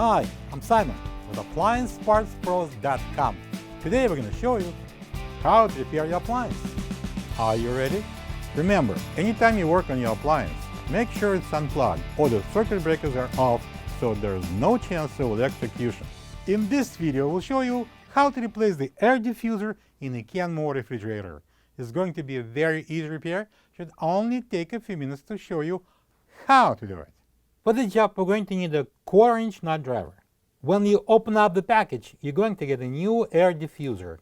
Hi, I'm Simon with AppliancePartsPros.com. Today we're going to show you how to repair your appliance. Are you ready? Remember, anytime you work on your appliance, make sure it's unplugged or the circuit breakers are off so there's no chance of electrocution. In this video, we'll show you how to replace the air diffuser in a Kenmore refrigerator. It's going to be a very easy repair. Should only take a few minutes to show you how to do it. For the job, we're going to need a 1/4-inch nut driver. When you open up the package, you're going to get a new air diffuser.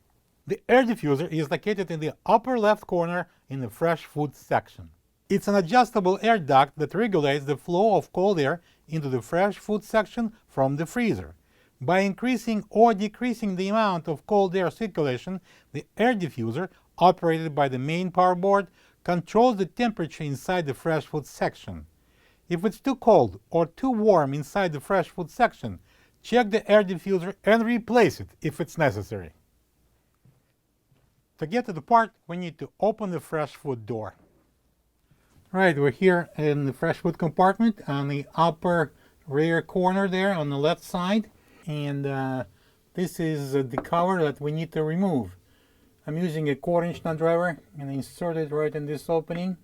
The air diffuser is located in the upper left corner in the fresh food section. It's an adjustable air duct that regulates the flow of cold air into the fresh food section from the freezer. By increasing or decreasing the amount of cold air circulation, the air diffuser, operated by the main power board, controls the temperature inside the fresh food section. If it's too cold or too warm inside the fresh food section, check the air diffuser and replace it if it's necessary. To get to the part, we need to open the fresh food door. Right, we're here in the fresh food compartment on the upper rear corner there on the left side. And this is the cover that we need to remove. I'm using a 1/4-inch nut driver and insert it right in this opening.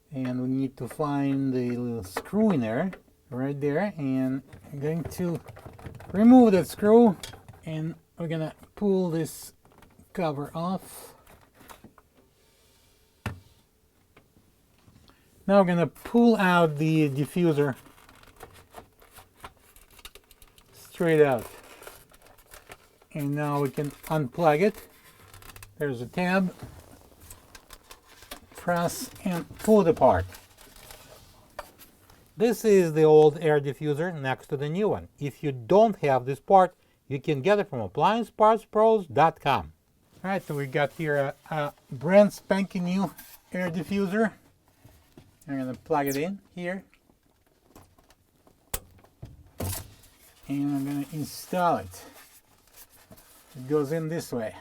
And we need to find the little screw in there, right there. And I'm going to remove that screw and we're going to pull this cover off. Now we're going to pull out the diffuser straight out. And now we can unplug it. There's a tab. Press and pull it apart. This is the old air diffuser next to the new one. If you don't have this part, you can get it from AppliancePartsPros.com. Alright, so we got here a brand spanking new air diffuser. I'm going to plug it in here. And I'm going to install it. It goes in this way.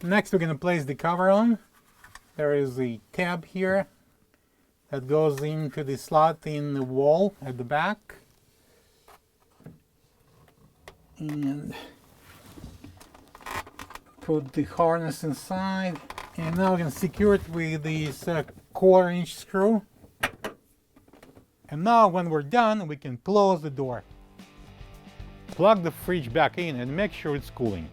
Next, we're going to place the cover on. There is the tab here that goes into the slot in the wall at the back. And put the harness inside. And now we're going to secure it with this 1/4-inch screw. And now when we're done, we can close the door. Plug the fridge back in and make sure it's cooling.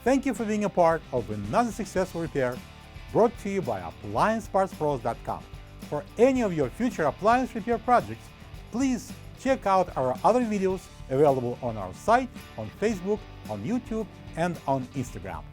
Thank you for being a part of another successful repair brought to you by AppliancePartsPros.com. For any of your future appliance repair projects, please check out our other videos available on our site, on Facebook, on YouTube, and on Instagram.